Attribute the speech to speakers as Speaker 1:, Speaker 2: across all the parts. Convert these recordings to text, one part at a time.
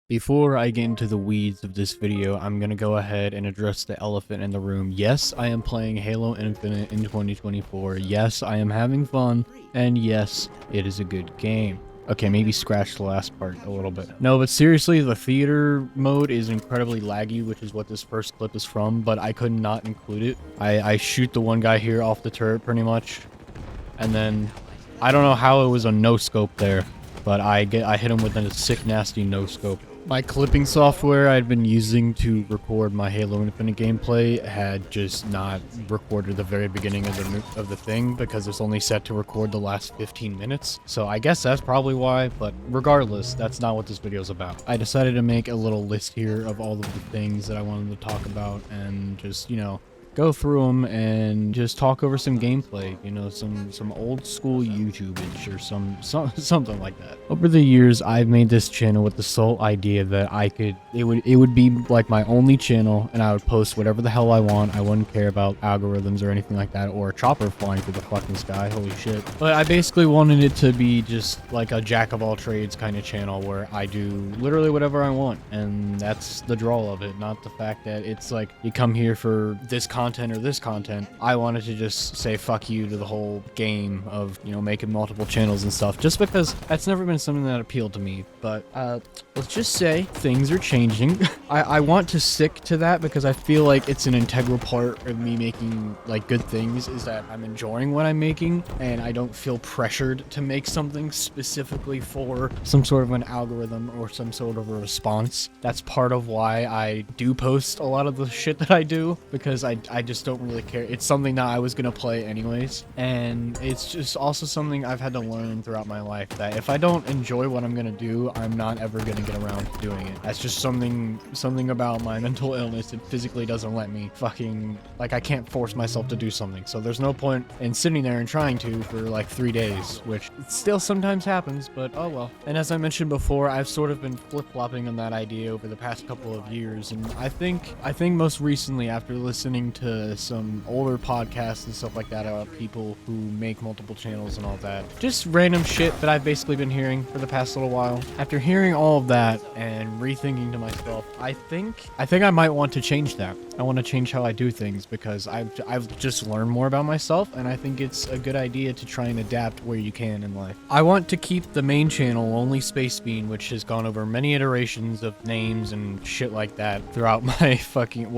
Speaker 1: Before I get into the weeds of this video, I'm gonna go ahead and address the elephant in the room. Yes, I am playing Halo Infinite in 2024. Yes, I am having fun. And yes, it is a good game. Okay, maybe scratch the last part a little bit. No, but seriously, the theater mode is incredibly laggy, which is what this first clip is from, but I could not include it. I shoot the one guy here off the turret pretty much. And then, I don't know how it was a no-scope there, but I hit him with a sick, nasty no-scope. My clipping software I'd been using to record my Halo Infinite gameplay had just not recorded the very beginning of the thing because it's only set to record the last 15 minutes. So I guess that's probably why, but regardless, that's not what this video is about. I decided to make a little list here of all of the things that I wanted to talk about and just, go through them and just talk over some gameplay, some old school YouTubage or something like that. Over the years, I've made this channel with the sole idea that it would be like my only channel, and I would post whatever the hell I want. I wouldn't care about algorithms or anything like that, or a chopper flying through the fucking sky. Holy shit! But I basically wanted it to be just like a jack of all trades kind of channel where I do literally whatever I want, and that's the draw of it. Not the fact that it's like you come here for this content or this content. I wanted to just say fuck you to the whole game of, making multiple channels and stuff, just because that's never been something that appealed to me. But let's just say things are changing. I want to stick to that because I feel like it's an integral part of me making like good things, is that I'm enjoying what I'm making and I don't feel pressured to make something specifically for some sort of an algorithm or some sort of a response. That's part of why I do post a lot of the shit that I do, because I just don't really care. It's something that I was gonna play anyways, and it's just also something I've had to learn throughout my life, that if I don't enjoy what I'm gonna do, I'm not ever gonna get around to doing it. That's just something about my mental illness. It physically doesn't let me I can't force myself to do something, so there's no point in sitting there and trying to for like 3 days, which still sometimes happens, but oh well. And as I mentioned before, I've sort of been flip-flopping on that idea over the past couple of years, and I think most recently, after listening to some older podcasts and stuff like that about people who make multiple channels and all that, just random shit that I've basically been hearing for the past little while. After hearing all of that and rethinking to myself, I think I might want to change that. I want to change how I do things because I've just learned more about myself, and I think it's a good idea to try and adapt where you can in life. I want to keep the main channel only Space Bean, which has gone over many iterations of names and shit like that throughout my fucking,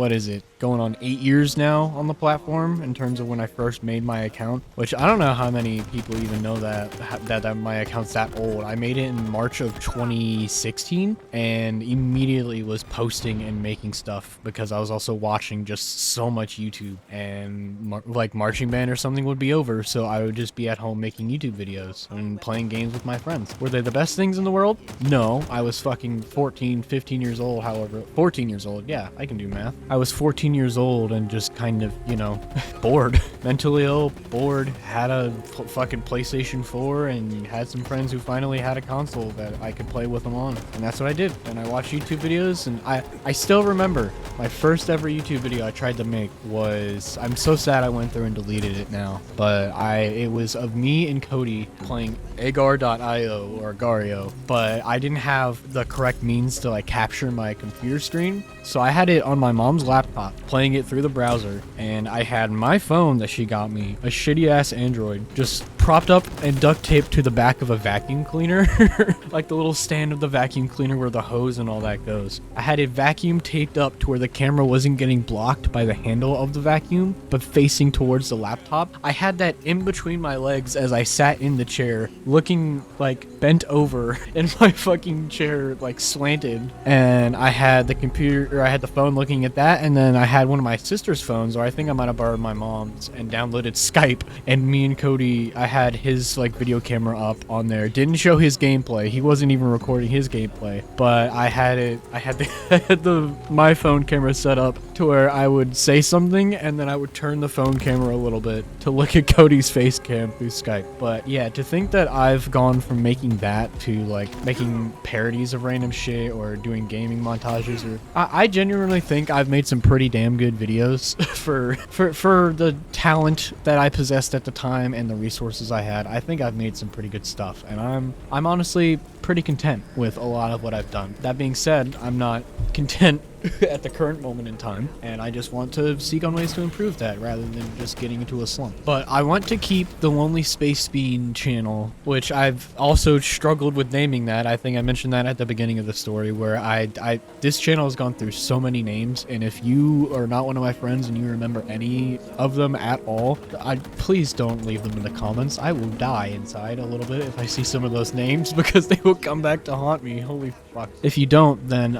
Speaker 1: going on 8 years now on the platform in terms of when I first made my account, which I don't know how many people even know that my account's that old. I made it in March of 2016 and immediately was posting and making stuff because I was also watching just so much YouTube, and like marching band or something would be over, so I would just be at home making YouTube videos and playing games with my friends. Were they the best things in the world? No, I was fucking 14, 15 years old, 14 years old, yeah, I can do math. I was 14 years old and just kind of, bored. Mentally ill, bored, had a fucking PlayStation 4 and had some friends who finally had a console that I could play with them on. And that's what I did. And I watched YouTube videos, and I still remember my first ever YouTube video I tried to make was, I'm so sad I went through and deleted it now, but it was of me and Cody playing agar.io or Agario, but I didn't have the correct means to like capture my computer screen. So I had it on my mom's laptop, playing it through the browser, and I had my phone that she got me, a shitty ass Android, just propped up and duct taped to the back of a vacuum cleaner, like the little stand of the vacuum cleaner where the hose and all that goes. I had it vacuum taped up to where the camera wasn't getting blocked by the handle of the vacuum, but facing towards the laptop. I had that in between my legs as I sat in the chair, looking like bent over in my fucking chair, like slanted, and I had the phone looking at that, and then I had one of my sister's phones, or I think I might have borrowed my mom's, and downloaded Skype, and me and Cody, I had his like video camera up on there. Didn't show his gameplay. He wasn't even recording his gameplay, but I had my phone camera set up to where I would say something and then I would turn the phone camera a little bit to look at Cody's face cam through Skype. But yeah, to think that I've gone from making that to like making parodies of random shit or doing gaming montages, or I genuinely think I've made some pretty damn good videos for the talent that I possessed at the time and the resources resources I had, I think I've made some pretty good stuff, and I'm honestly pretty content with a lot of what I've done. That being said, I'm not content at the current moment in time, and I just want to seek on ways to improve that rather than just getting into a slump. But I want to keep the Lonely Space Bean channel, which I've also struggled with naming that. I think I mentioned that at the beginning of the story, where this channel has gone through so many names, and if you are not one of my friends and you remember any of them at all, please don't leave them in the comments. I will die inside a little bit if I see some of those names, because they will come back to haunt me. Holy fuck. If you don't, then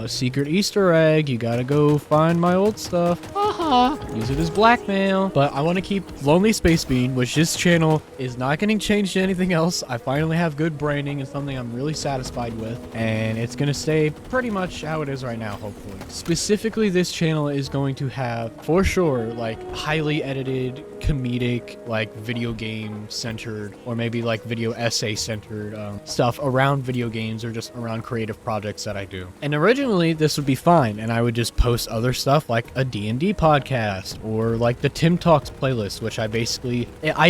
Speaker 1: secret Easter egg, you gotta go find my old stuff. Haha. Use it as blackmail. But I want to keep Lonely Space Bean, which this channel is not getting changed to anything else. I finally have good branding and something I'm really satisfied with, and it's gonna stay pretty much how it is right now, hopefully. Specifically, this channel is going to have, for sure, like highly edited, comedic, like video game centered, or maybe like video essay centered stuff around video games or just around creative projects that I do. And originally this would be fine, and I would just post other stuff like a D&D podcast or like the Tim Talks playlist, which I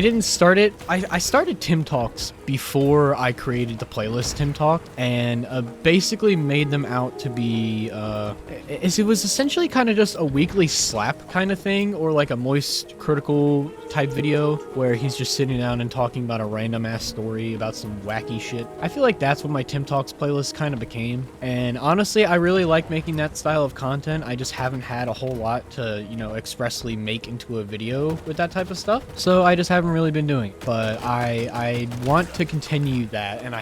Speaker 1: didn't start it. I started Tim Talks before I created the playlist Tim Talk, and basically made them out to be it was essentially kind of just a weekly slap kind of thing, or like a moist critical type video where he's just sitting down and talking about a random ass story about some wacky shit. I feel like that's what my Tim Talks playlist kind of became, and honestly I really like making that style of content. I just haven't had a whole lot to, you know, expressly make into a video with that type of stuff, so I just haven't really been doing it. But I want to continue that, and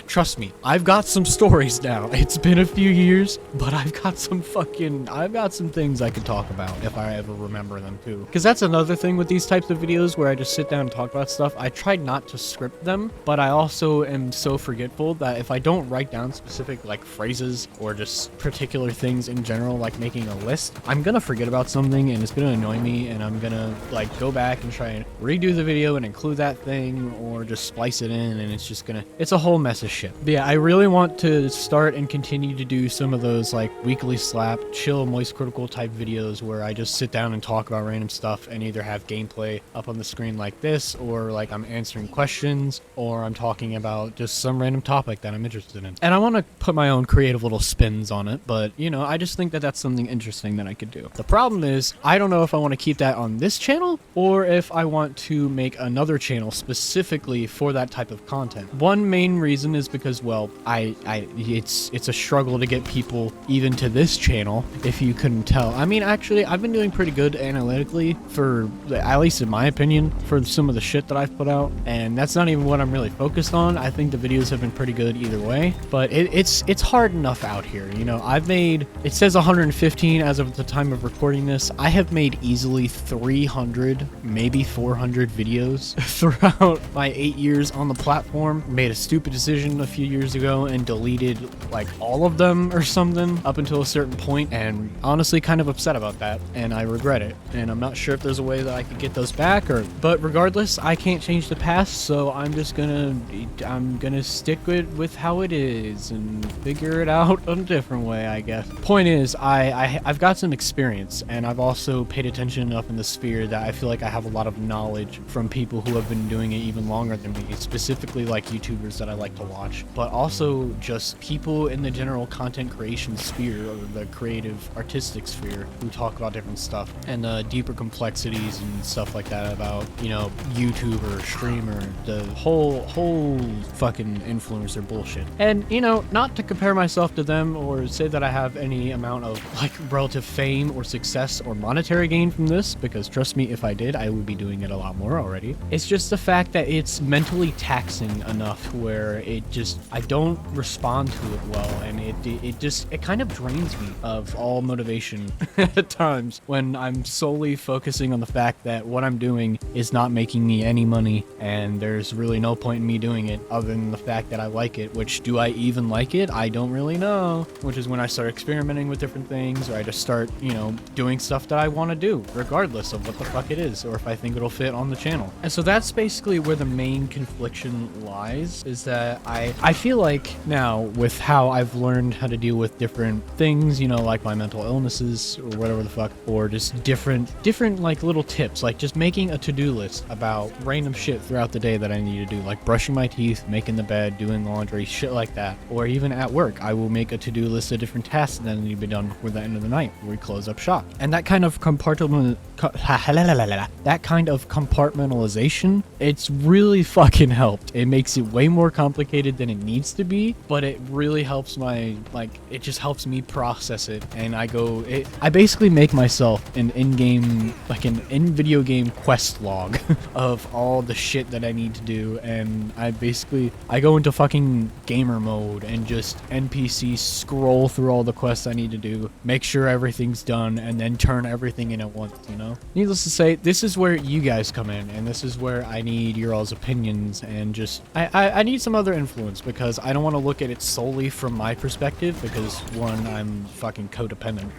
Speaker 1: trust me, I've got some stories now. It's been a few years, but I've got some things I could talk about if I ever remember them too. Because that's another thing with these types of videos where I just sit down and talk about stuff. I try not to script them, but I also am so forgetful that if I don't write down specific like phrases or just particular things in general, like making a list, I'm gonna forget about something and it's gonna annoy me, and I'm gonna like go back and try and redo the video and include that thing or just splice it in, and it's a whole mess of shit. But yeah, I really want to start and continue to do some of those like weekly slap, chill, moist critical type videos where I just sit down and talk about random stuff and either have gameplay up on the screen like this, or like I'm answering questions, or I'm talking about just some random topic that I'm interested in. And I want to put my own creative little spins on it, but you know, I just think that that's something interesting that I could do. The problem is, I don't know if I want to keep that on this channel or if I want to make another channel specifically for that type of content. One main reason is because, well, it's a struggle to get people even to this channel, if you couldn't tell. I mean, actually, I've been doing pretty good analytically for, at least in my opinion, for some of the shit that I've put out, and that's not even what I'm really focused on. I think the videos have been pretty good either way, but it's hard enough out here, you know. I've made, it says 115 as of the time of recording this. I have made easily 300, maybe 400 videos throughout my 8 years on the platform. Made a stupid decision a few years ago and deleted like all of them or something up until a certain point, and honestly kind of upset about that, and I regret it, and I'm not sure if there's a way that I could get those back, but regardless, I can't change the past, so I'm gonna stick with how it is and figure it out a different way, I guess. Point is, I've got some experience, and I've also paid attention enough in the sphere that I feel like I have a lot of knowledge from people who have been doing it even longer than me, specifically like YouTubers that I like to watch, but also just people in the general content creation sphere, or the creative artistic sphere, who talk about different stuff and the deeper complexities and stuff like that about, you know, YouTuber, streamer, the whole fucking influencer bullshit. And, you know, not to compare myself to them or say that I have any amount of like relative fame or success or monetary gain from this, because trust me, if I did, I would be doing it a lot more already. It's just the fact that it's mentally taxing enough where I don't respond to it well, and it kind of drains me of all motivation at times when I'm solely focusing on the fact that what I'm doing is not making me any money, and there's really no point in me doing it other than the fact that I like it, which, do I even like it? I don't really know, which is when I start experimenting with different things, or I just start, you know, doing stuff that I want to do regardless of what the fuck it is, or if I think it'll fit on the channel. And so that's basically where the main confliction lies, is that I feel like now, with how I've learned how to deal with different things, you know, like my mental illnesses or whatever the fuck, or just different like little tips tips, like just making a to-do list about random shit throughout the day that I need to do, like brushing my teeth, making the bed, doing laundry, shit like that. Or even at work, I will make a to-do list of different tasks that need to be done before the end of the night where we close up shop. And that kind of compartmentalization, it's really fucking helped. It makes it way more complicated than it needs to be, but it really helps it just helps me process it. And I basically make myself an in-game, like an in-video game quest log of all the shit that I need to do. And I go into fucking gamer mode and just NPC scroll through all the quests I need to do, make sure everything's done, and then turn everything in at once, you know? Needless to say, this is where you guys come in, and this is where I need your all's opinions, and just I need some other influence, because I don't want to look at it solely from my perspective, because one, I'm fucking codependent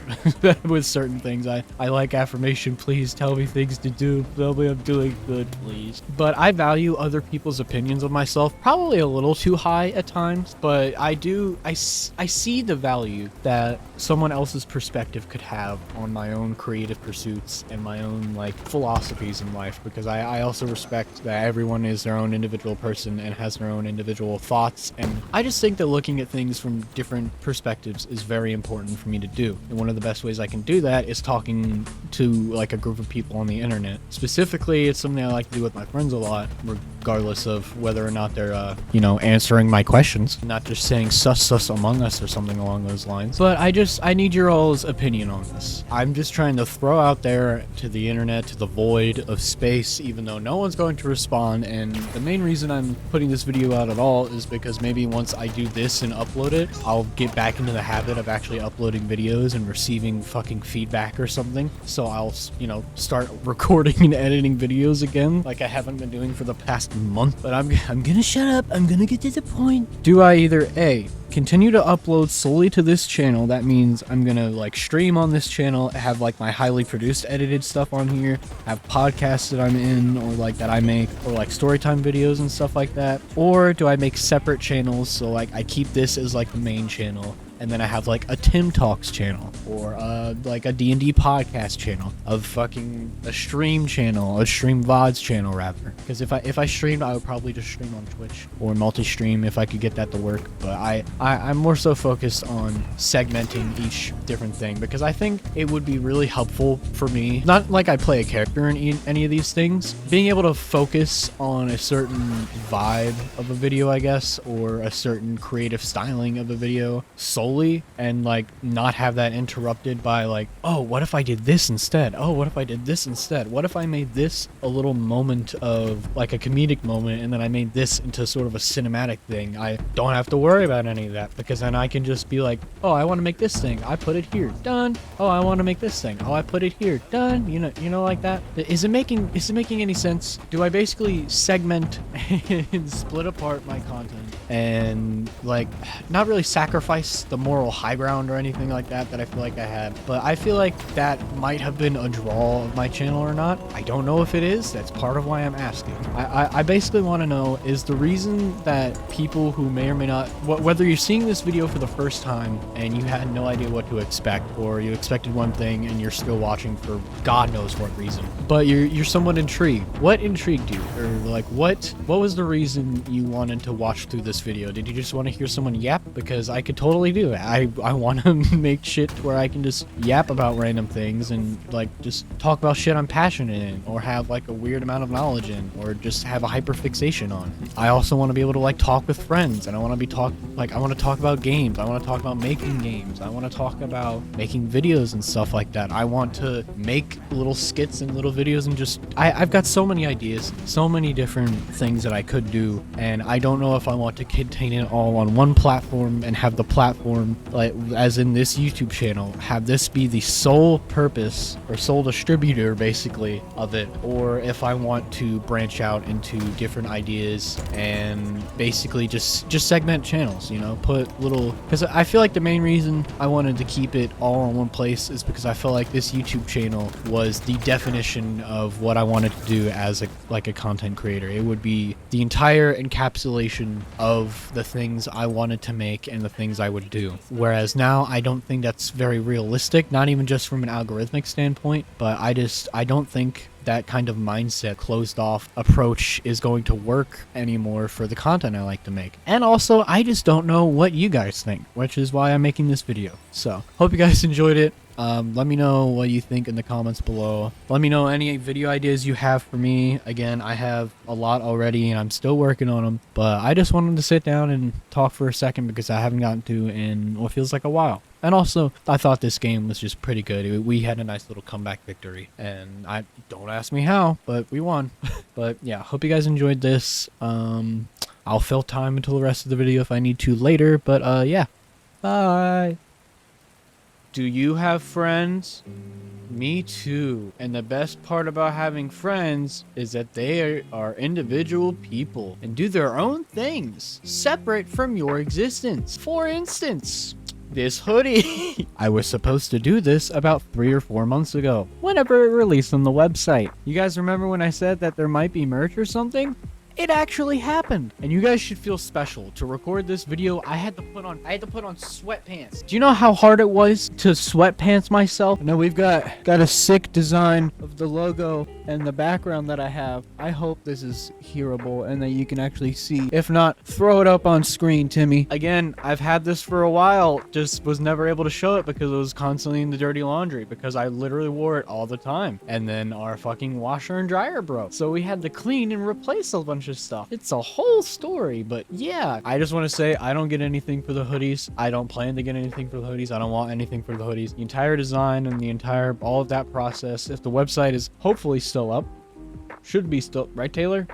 Speaker 1: with certain things. I like affirmation. Please tell me things to do, tell me I'm doing good, please. But I value other people's opinions of myself, probably a little too high at times, but I see the value that someone else's perspective could have on my own creative pursuits and my own like philosophies in life, because I also respect that everyone is their own individual person and has their own individual thoughts, and I just think that looking at things from different perspectives is very important for me to do. And one of the best ways I can do that is talking to like a group of people on the internet. Specifically, it's something I like to do with my friends a lot, regardless of whether or not they're answering my questions, not just saying sus among us or something along those lines. But I need your all's opinion on this. I'm just trying to throw out there to the internet, to the void of space, even though no one's going to respond. And the main reason I'm putting this video out at all is because maybe once I do this and upload it, I'll get back into the habit of actually uploading videos and receiving fucking feedback or something. So I'll, start recording and editing videos again, like I haven't been doing for the past month. But I'm gonna shut up. I'm gonna get to the point. Do I either A, continue to upload solely to this channel? That means I'm gonna like stream on this channel, have like my highly produced edited stuff on here, have podcasts that I'm in or like that I make, or like storytime videos and stuff like that? Or do I make separate channels, so like I keep this as like the main channel, and then I have like a Tim Talks channel, or like a D&D podcast channel, of fucking a stream channel, a stream VODs channel rather. Because if I streamed, I would probably just stream on Twitch or multi-stream if I could get that to work. But I'm more so focused on segmenting each different thing, because I think it would be really helpful for me, not like I play a character in any of these things, being able to focus on a certain vibe of a video, I guess, or a certain creative styling of a video solely, and like not have that interrupted by like, oh, what if I did this instead? Oh, what if I did this instead? What if I made this a little moment of like a comedic moment, and then I made this into sort of a cinematic thing? I don't have to worry about any of that, because then I can just be like, oh, I want to make this thing, I put it here, done. Oh, I want to make this thing, oh, I put it here, done. You know, like that. Is it making any sense? Do I basically segment and split apart my content and like not really sacrifice the moral high ground or anything like that I feel like I had? But I feel like that might have been a draw of my channel or not. I don't know if it is. That's part of why I'm asking. I basically want to know, is the reason that people who may or may not, whether you're seeing this video for the first time and you had no idea what to expect, or you expected one thing and you're still watching for God knows what reason, but you're somewhat intrigued. What intrigued you? Or like what was the reason you wanted to watch through this video? Did you just want to hear someone yap? Because I could totally do it. I want to make shit where I can just yap about random things and like just talk about shit I'm passionate in, or have like a weird amount of knowledge in, or just have a hyperfixation on. I also want to be able to like talk with friends, and I want to I want to talk about games. I want to talk about making games. I want to talk about making videos and stuff like that. I want to make little skits and little videos, and just I've got so many ideas, so many different things that I could do, and I don't know if I want to contain it all on one platform and have the platform, like as in this YouTube channel, have this be the sole purpose or sole distributor basically of it, or if I want to branch out into different ideas and basically just segment channels, put little, because I feel like the main reason I wanted to keep it all in one place is because I felt like this YouTube channel was the definition of what I wanted to do as a content creator. It would be the entire encapsulation of the things I wanted to make and the things I would do. Whereas now I don't think that's very realistic, not even just from an algorithmic standpoint, but I don't think that kind of mindset, closed off approach is going to work anymore for the content I like to make. And also, I just don't know what you guys think, which is why I'm making this video. So, hope you guys enjoyed it. Let me know what you think in the comments below. Let me know any video ideas you have for me. Again, I have a lot already and I'm still working on them, but I just wanted to sit down and talk for a second because I haven't gotten to in what feels like a while. And also, I thought this game was just pretty good. We had a nice little comeback victory, and I don't ask me how, but we won. But yeah, hope you guys enjoyed this. I'll fill time until the rest of the video if I need to later, but yeah. Bye. Do you have friends? Me too. And the best part about having friends is that they are individual people and do their own things, separate from your existence. For instance, this hoodie. I was supposed to do this about 3 or 4 months ago, whenever it released on the website. You guys remember when I said that there might be merch or something? It actually happened, and you guys should feel special. To record this video, I had to put on sweatpants. Do you know how hard it was to sweatpants myself? Now we've got a sick design of the logo and the background that I have. I hope this is hearable and that you can actually see. If not, throw it up on screen, Timmy. Again, I've had this for a while, just was never able to show it because it was constantly in the dirty laundry because I literally wore it all the time. And then our fucking washer and dryer broke, so we had to clean and replace a bunch of stuff. It's a whole story, but yeah, I just want to say I don't get anything for the hoodies. I don't plan to get anything for the hoodies. I don't want anything for the hoodies. The entire design and all of that process, if the website is hopefully still up, should be still, right, Taylor?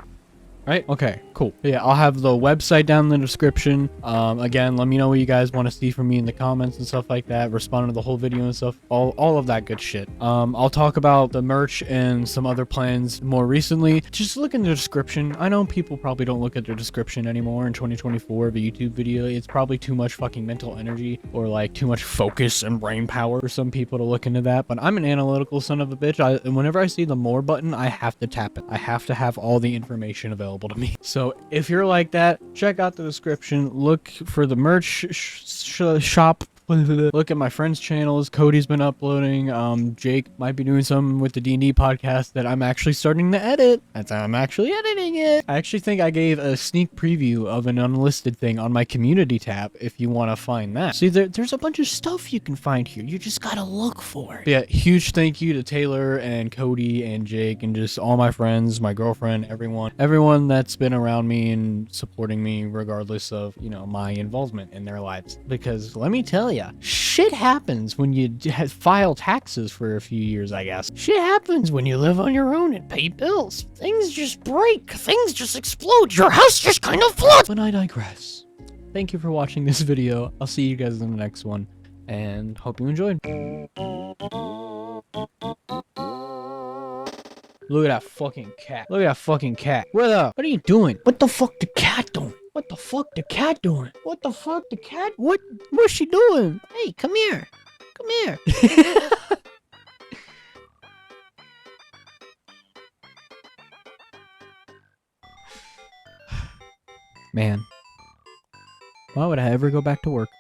Speaker 1: Right? Okay, cool. Yeah, I'll have the website down in the description. Again, let me know what you guys want to see from me in the comments and stuff like that. Respond to the whole video and stuff. All of that good shit. I'll talk about the merch and some other plans more recently. Just look in the description. I know people probably don't look at their description anymore in 2024 of a YouTube video. It's probably too much fucking mental energy or like too much focus and brain power for some people to look into that. But I'm an analytical son of a bitch. Whenever I see the more button, I have to tap it. I have to have all the information available to me. So if you're like that, check out the description, look for the merch shop. Look at my friends' channels. Cody's been uploading. Jake might be doing something with the D&D podcast that I'm actually starting to edit. I'm actually editing it. I actually think I gave a sneak preview of an unlisted thing on my community tab if you want to find that. See, there's a bunch of stuff you can find here. You just gotta look for it. But yeah, huge thank you to Taylor and Cody and Jake and just all my friends, my girlfriend, everyone that's been around me and supporting me regardless of, you know, my involvement in their lives. Because let me tell you, shit happens when you file taxes for a few years, I guess. Shit happens when you live on your own and pay bills. Things just break. Things just explode. Your house just kind of floods. But I digress. Thank you for watching this video. I'll see you guys in the next one, and hope you enjoyed. Look at that fucking cat. Look at that fucking cat. What are you doing? What the fuck the cat doing? What the fuck the cat doing? What the fuck the cat? What's she doing? Hey, come here. Come here. Man. Why would I ever go back to work?